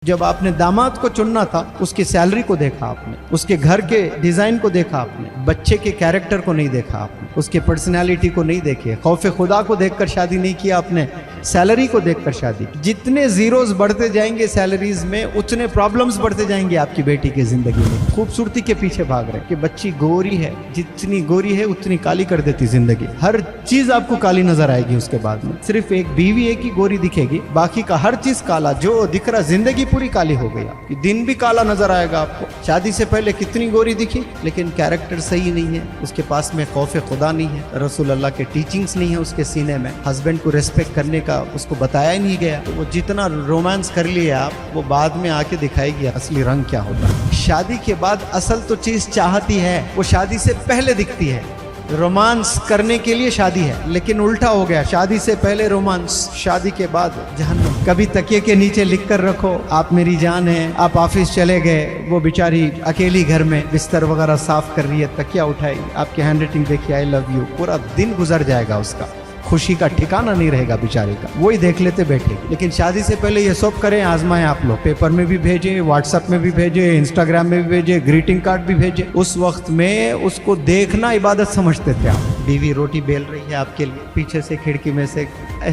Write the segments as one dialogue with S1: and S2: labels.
S1: जब आपने दामाद को चुनना था, उसकी सैलरी को देखा आपने, उसके घर के डिजाइन को देखा आपने, बच्चे के कैरेक्टर को नहीं देखा आपने, उसके पर्सनालिटी को नहीं देखे, खौफ खुदा को देखकर शादी नहीं किया आपने, सैलरी को देखकर शादी। जितने जीरोस बढ़ते जाएंगे सैलरीज में, उतने प्रॉब्लम्स बढ़ते जाएंगे आपकी बेटी की जिंदगी में। खूबसूरती के पीछे भाग रहे कि बच्ची गोरी है, जितनी गोरी है उतनी काली कर देती जिंदगी। हर चीज आपको काली नजर आएगी उसके बाद में। सिर्फ एक बीवी एक ही गोरी दिखेगी, बाकी का हर चीज काला जो दिख रहा, जिंदगी पूरी काली हो गई आपकी। दिन भी काला नजर आएगा आपको। शादी से पहले कितनी गोरी दिखी, लेकिन कैरेक्टर सही नहीं है, उसके पास में खौफ खुदा नहीं है, रसूल अल्लाह के टीचिंग्स नहीं है उसके सीने में, हस्बैंड को रेस्पेक्ट करने का उसको बताया ही नहीं गया। तो वो जितना रोमांस कर लिए आप, वो बाद में आके दिखाएगी असली रंग क्या होता है। शादी के बाद असल तो चीज चाहती है, वो शादी से पहले दिखती है। रोमांस करने के लिए शादी है, लेकिन उल्टा हो गया, शादी से पहले रोमांस, शादी के बाद जहन्नम। कभी तकिए के नीचे लिख कर रखो आप मेरी जान है, आप ऑफिस चले गए, वो बेचारी अकेली घर में बिस्तर वगैरह साफ कर रही है, तकिया उठाई, आपकी हैंड राइटिंग देखिए आई लव यू, पूरा दिन गुजर जाएगा उसका, खुशी का ठिकाना नहीं रहेगा बेचारे का, वही देख लेते बैठे। लेकिन शादी से पहले ये सब करें, आजमाएं आप लोग, पेपर में भी भेजें, व्हाट्सएप में भी भेजें, इंस्टाग्राम में भी भेजें, ग्रीटिंग कार्ड भी भेजें। उस वक्त में उसको देखना इबादत समझते थे आप। बीवी रोटी बेल रही है आपके लिए, पीछे से खिड़की में से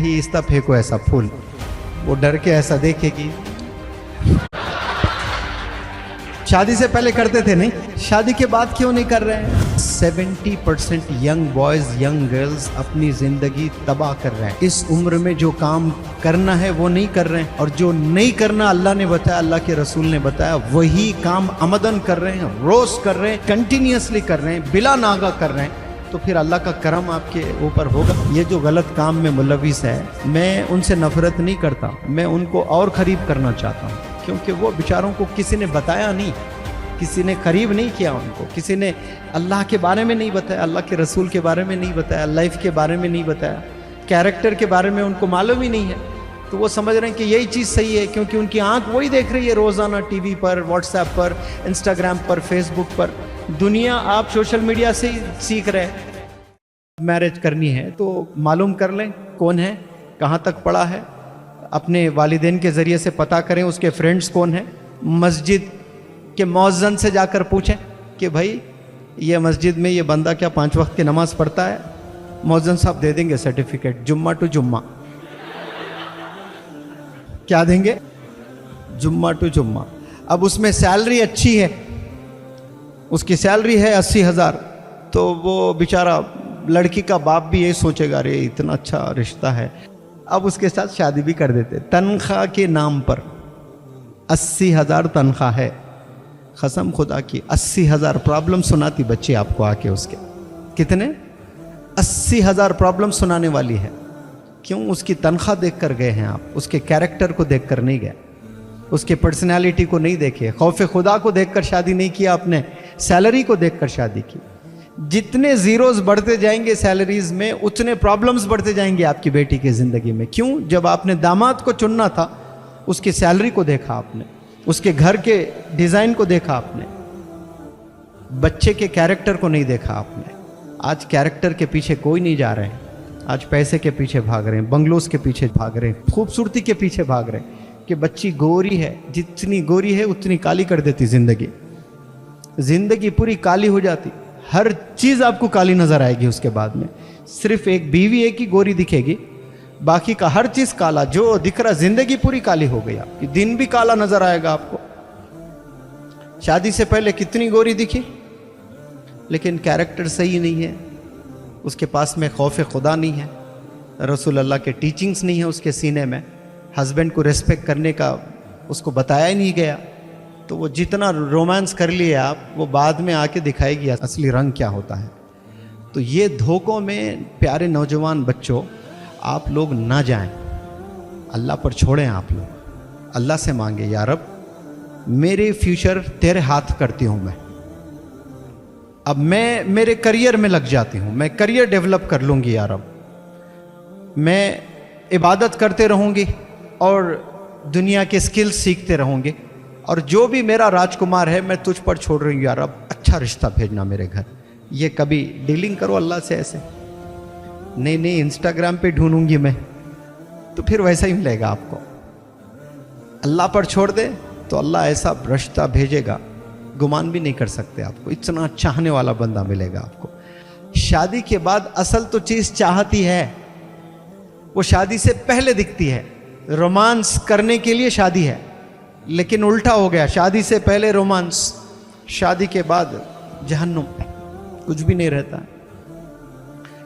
S1: इस्ता फेंको ऐसा फूल, वो डर के ऐसा देखेगी। शादी से पहले करते थे नहीं, शादी के बाद क्यों नहीं कर रहे हैं? 70% यंग बॉयज यंग गर्ल्स अपनी जिंदगी तबाह कर रहे हैं। इस उम्र में जो काम करना है वो नहीं कर रहे हैं, और जो नहीं करना अल्लाह ने बताया, अल्लाह के रसूल ने बताया, वही काम अमदन कर रहे हैं, रोज कर रहे हैं, कंटिन्यूसली कर रहे हैं, बिला नागा कर रहे हैं। तो फिर अल्लाह का करम आपके ऊपर होगा। ये जो गलत काम में मुलविस है, मैं उनसे नफरत नहीं करता, मैं उनको और करीब करना चाहता हूँ, क्योंकि वो बेचारों को किसी ने बताया नहीं, किसी ने करीब नहीं किया उनको, किसी ने अल्लाह के बारे में नहीं बताया, अल्लाह के रसूल के बारे में नहीं बताया, लाइफ के बारे में नहीं बताया, कैरेक्टर के बारे में उनको मालूम ही नहीं है। तो वो समझ रहे हैं कि यही चीज़ सही है, क्योंकि उनकी आंख वही देख रही है रोज़ाना, टीवी पर, व्हाट्सएप पर, इंस्टाग्राम पर, फेसबुक पर। दुनिया आप सोशल मीडिया से ही सीख रहे हैं। मैरिज करनी है तो मालूम कर लें कौन है, कहाँ तक पढ़ा है, अपने वालिदैन के ज़रिए से पता करें उसके फ्रेंड्स कौन है, मस्जिद के मौज़न से जाकर पूछें कि भाई ये मस्जिद में ये बंदा क्या 5 वक्त की नमाज़ पढ़ता है। मौज़न साहब दे देंगे सर्टिफिकेट, जुम्मा टू जुम्मा। क्या देंगे? जुम्मा टू जुम्मा। अब उसमें सैलरी अच्छी है, उसकी सैलरी है 80,000, तो वो बेचारा लड़की का बाप भी यही सोचेगा, अरे इतना अच्छा रिश्ता है, अब उसके साथ शादी भी कर देते। तनख्वाह के नाम पर 80,000 तनख्वाह है, कसम खुदा की 80,000 प्रॉब्लम सुनाती बच्ची आपको आके उसके। कितने? 80,000 प्रॉब्लम सुनाने वाली है। क्यों? उसकी तनख्वाह देख कर गए हैं आप, उसके कैरेक्टर को देख कर नहीं गए, उसके पर्सनैलिटी को नहीं देखे, खौफ खुदा को देख कर शादी नहीं किया आपने, सैलरी को देख कर शादी की। जितने जीरोस बढ़ते जाएंगे सैलरीज में, उतने प्रॉब्लम्स बढ़ते जाएंगे आपकी बेटी की जिंदगी में। क्यों? जब आपने दामाद को चुनना था, उसकी सैलरी को देखा आपने, उसके घर के डिजाइन को देखा आपने, बच्चे के कैरेक्टर को नहीं देखा आपने। आज कैरेक्टर के पीछे कोई नहीं जा रहे हैं, आज पैसे के पीछे भाग रहे हैं, बंगलोज के पीछे भाग रहे हैं, खूबसूरती के पीछे भाग रहे हैं कि बच्ची गोरी है, जितनी गोरी है उतनी काली कर देती जिंदगी। जिंदगी पूरी काली हो जाती, हर चीज आपको काली नजर आएगी उसके बाद में। सिर्फ एक बीवी एक ही गोरी दिखेगी, बाकी का हर चीज काला जो दिख रहा, जिंदगी पूरी काली हो गई आपकी। दिन भी काला नजर आएगा आपको। शादी से पहले कितनी गोरी दिखी, लेकिन कैरेक्टर सही नहीं है, उसके पास में खौफ खुदा नहीं है, रसूल अल्लाह के टीचिंग्स नहीं है उसके सीने में, हस्बैंड को रेस्पेक्ट करने का उसको बताया ही नहीं गया। तो वो जितना रोमांस कर लिए आप, वो बाद में आके दिखाएगी असली रंग क्या होता है। तो ये धोखों में प्यारे नौजवान बच्चों आप लोग ना जाएं, अल्लाह पर छोड़ें। आप लोग अल्लाह से मांगे, या रब मेरे फ्यूचर तेरे हाथ करती हूँ मैं, अब मैं मेरे करियर में लग जाती हूँ, मैं करियर डेवलप कर लूँगी, या रब मैं इबादत करते रहूँगी और दुनिया के स्किल्स सीखते रहूँगी, और जो भी मेरा राजकुमार है मैं तुझ पर छोड़ रही हूँ, या रब अच्छा रिश्ता भेजना मेरे घर। ये कभी डीलिंग करो अल्लाह से ऐसे, नहीं नहीं इंस्टाग्राम पे ढूंढूंगी मैं, तो फिर वैसा ही मिलेगा आपको। अल्लाह पर छोड़ दे, तो अल्लाह ऐसा रिश्ता भेजेगा, गुमान भी नहीं कर सकते आपको, इतना चाहने वाला बंदा मिलेगा आपको। शादी के बाद असल तो चीज चाहत ही है, वो शादी से पहले दिखती है। रोमांस करने के लिए शादी है, लेकिन उल्टा हो गया, शादी से पहले रोमांस, शादी के बाद जहन्नुम, कुछ भी नहीं रहता है।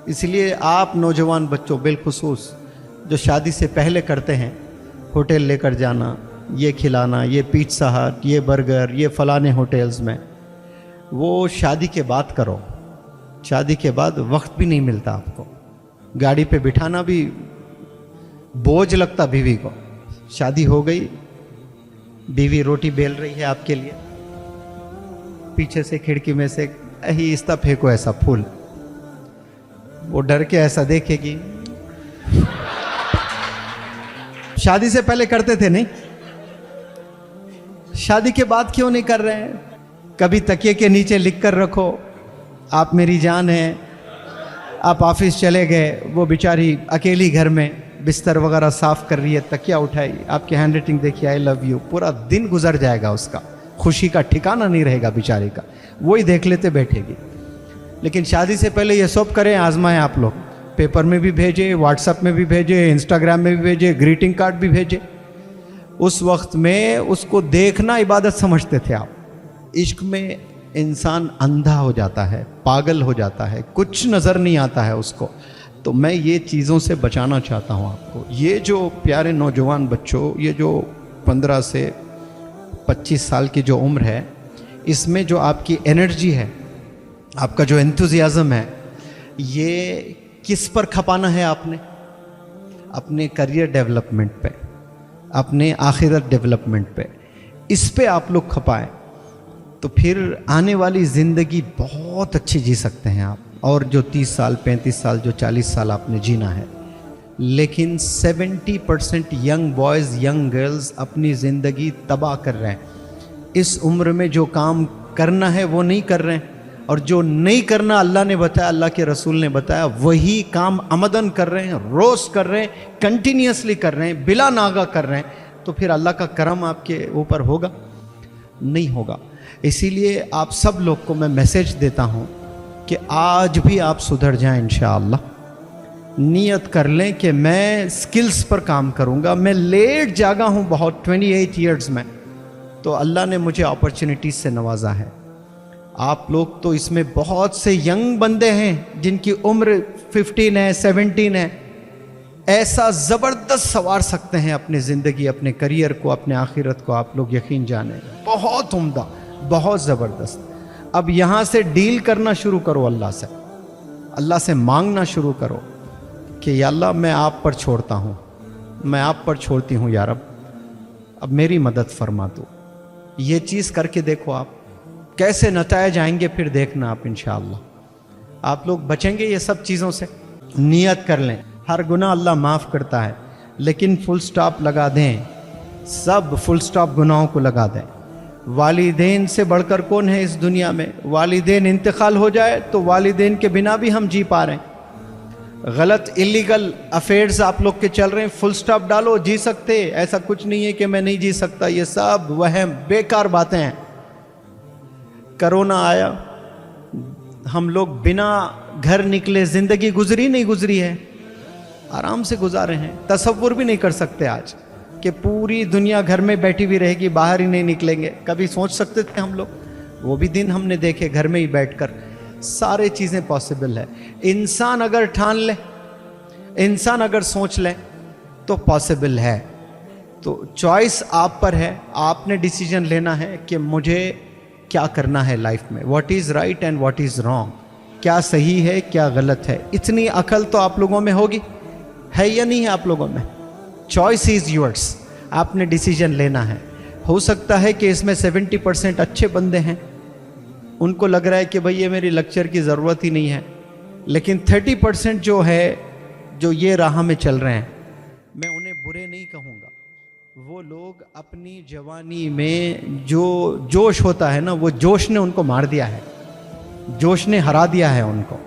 S1: इसलिए आप नौजवान बच्चों बिलखुसूस जो शादी से पहले करते हैं, होटल लेकर जाना, ये खिलाना, ये पिज़्ज़ा हट, ये बर्गर, ये फलाने होटल्स में, वो शादी के बाद करो। शादी के बाद वक्त भी नहीं मिलता आपको, गाड़ी पे बिठाना भी बोझ लगता बीवी को। शादी हो गई, बीवी रोटी बेल रही है आपके लिए, पीछे से खिड़की में से इस्ता फेंको ऐसा फूल, वो डर के ऐसा देखेगी। शादी से पहले करते थे नहीं, शादी के बाद क्यों नहीं कर रहे हैं? कभी तकिए के नीचे लिख कर रखो, आप मेरी जान हैं। आप ऑफिस चले गए, वो बेचारी अकेली घर में बिस्तर वगैरह साफ कर रही है, तकिया उठाई, आपकी हैंड राइटिंग देखिए, आई लव यू, पूरा दिन गुजर जाएगा, उसका खुशी का ठिकाना नहीं रहेगा बेचारी का, वही देख लेते बैठेगी। लेकिन शादी से पहले ये सब करें, आजमाएं आप लोग, पेपर में भी भेजे, व्हाट्सएप में भी भेजे, इंस्टाग्राम में भी भेजे, ग्रीटिंग कार्ड भी भेजे। उस वक्त में उसको देखना इबादत समझते थे आप। इश्क में इंसान अंधा हो जाता है, पागल हो जाता है, कुछ नज़र नहीं आता है उसको। तो मैं ये चीज़ों से बचाना चाहता हूँ आपको। ये जो प्यारे नौजवान बच्चों, ये जो 15 से 25 साल की जो उम्र है, इसमें जो आपकी एनर्जी है, आपका जो एंथुजियाज़म है, ये किस पर खपाना है आपने? अपने करियर डेवलपमेंट पे, अपने आखिरत डेवलपमेंट पे, इस पे आप लोग खपाएं, तो फिर आने वाली ज़िंदगी बहुत अच्छी जी सकते हैं आप। और जो 30 साल, 35 साल, जो 40 साल आपने जीना है, लेकिन 70% यंग बॉयज़, यंग गर्ल्स अपनी ज़िंदगी तबाह कर रहे हैं। इस उम्र में जो काम करना है वो नहीं कर रहे हैं, और जो नहीं करना अल्लाह ने बताया, अल्लाह के रसूल ने बताया, वही काम अमदन कर रहे हैं, रोज़ कर रहे हैं, कंटिन्यूसली कर रहे हैं, बिला नागा कर रहे हैं। तो फिर अल्लाह का करम आपके ऊपर होगा? नहीं होगा। इसीलिए आप सब लोग को मैं मैसेज देता हूँ कि आज भी आप सुधर जाएं इंशाअल्लाह। नियत कर लें कि मैं स्किल्स पर काम करूँगा। मैं लेट जागा हूँ बहुत, 28 ईयर्स में, तो अल्लाह ने मुझे अपॉर्चुनिटीज़ से नवाजा है। आप लोग तो इसमें बहुत से यंग बंदे हैं जिनकी उम्र 15 है, 17 है, ऐसा ज़बरदस्त सवार सकते हैं अपनी ज़िंदगी, अपने करियर को, अपने आखिरत को। आप लोग यकीन जाने, बहुत उम्दा, बहुत ज़बरदस्त। अब यहाँ से डील करना शुरू करो अल्लाह से, अल्लाह से मांगना शुरू करो कि या अल्लाह मैं आप पर छोड़ता हूँ, मैं आप पर छोड़ती हूँ या रब, अब मेरी मदद फरमा दो। ये चीज़ करके देखो आप कैसे नतायज आएंगे, फिर देखना आप इंशाअल्लाह आप लोग बचेंगे ये सब चीज़ों से। नियत कर लें, हर गुनाह अल्लाह माफ़ करता है, लेकिन फुल स्टॉप लगा दें, सब फुल स्टॉप गुनाहों को लगा दें। वालिदैन से बढ़कर कौन है इस दुनिया में? वालिदैन इंतकाल हो जाए तो वालिदैन के बिना भी हम जी पा रहे हैं। गलत इलीगल अफेयर्स आप लोग के चल रहे हैं, फुल स्टॉप डालो, जी सकते, ऐसा कुछ नहीं है कि मैं नहीं जी सकता, ये सब वहम, बेकार बातें हैं। कोरोना आया, हम लोग बिना घर निकले ज़िंदगी गुजरी नहीं गुजरी है, आराम से गुजारे हैं। तसव्वुर भी नहीं कर सकते आज कि पूरी दुनिया घर में बैठी हुई रहेगी, बाहर ही नहीं निकलेंगे। कभी सोच सकते थे हम लोग? वो भी दिन हमने देखे, घर में ही बैठकर सारे चीज़ें पॉसिबल है। इंसान अगर ठान ले, इंसान अगर सोच ले तो पॉसिबल है। तो चॉइस आप पर है, आपने डिसीजन लेना है कि मुझे क्या करना है लाइफ में, what is right and what is wrong, क्या सही है क्या गलत है। इतनी अकल तो आप लोगों में होगी, है या नहीं है आप लोगों में? चॉइस इज़ योर्स, आपने डिसीजन लेना है। हो सकता है कि इसमें 70% अच्छे बंदे हैं, उनको लग रहा है कि भाई ये मेरी लेक्चर की ज़रूरत ही नहीं है, लेकिन 30% जो है, जो ये राह में चल रहे हैं, मैं उन्हें बुरे नहीं कहूँगा। वो लोग अपनी जवानी में जो जोश होता है ना, वो जोश ने उनको मार दिया है, जोश ने हरा दिया है उनको।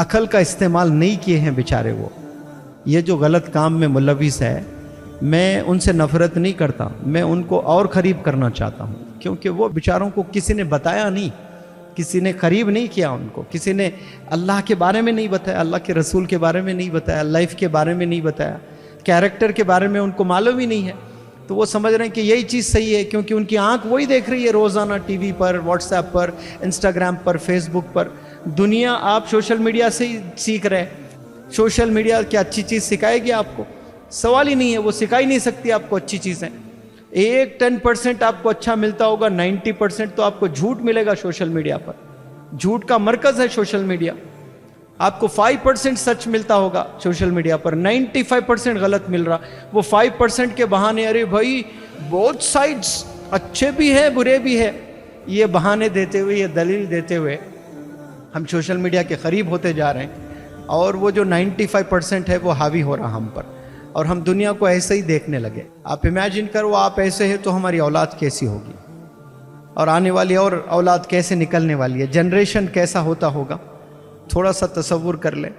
S1: अकल का इस्तेमाल नहीं किए हैं बेचारे वो। ये जो गलत काम में मुलविस है, मैं उनसे नफरत नहीं करता, मैं उनको और करीब करना चाहता हूँ, क्योंकि वो बेचारों को किसी ने बताया नहीं, किसी ने करीब नहीं किया उनको, किसी ने अल्लाह के बारे में नहीं बताया, अल्लाह के रसूल के बारे में नहीं बताया, लाइफ के बारे में नहीं बताया, कैरेक्टर के बारे में उनको मालूम ही नहीं है। तो वो समझ रहे हैं कि यही चीज़ सही है, क्योंकि उनकी आंख वही देख रही है रोज़ाना टीवी पर, व्हाट्सएप पर, इंस्टाग्राम पर, फेसबुक पर। दुनिया आप सोशल मीडिया से ही सीख रहे हैं। सोशल मीडिया क्या अच्छी चीज़ सिखाएगी आपको? सवाल ही नहीं है, वो सिखा ही नहीं सकती आपको अच्छी चीज़ें। 10% आपको अच्छा मिलता होगा, 90% तो आपको झूठ मिलेगा सोशल मीडिया पर। झूठ का मरकज है सोशल मीडिया। आपको 5% सच मिलता होगा सोशल मीडिया पर, 95% गलत मिल रहा। वो 5% के बहाने, अरे भाई बोथ साइड्स अच्छे भी है बुरे भी है, ये बहाने देते हुए, ये दलील देते हुए हम सोशल मीडिया के करीब होते जा रहे हैं, और वो जो 95% है वो हावी हो रहा हम पर, और हम दुनिया को ऐसे ही देखने लगे। आप इमेजिन करो, आप ऐसे हैं तो हमारी औलाद कैसी होगी, और आने वाली और औलाद कैसे निकलने वाली है, जनरेशन कैसा होता होगा, थोड़ा सा तसव्वुर कर लें।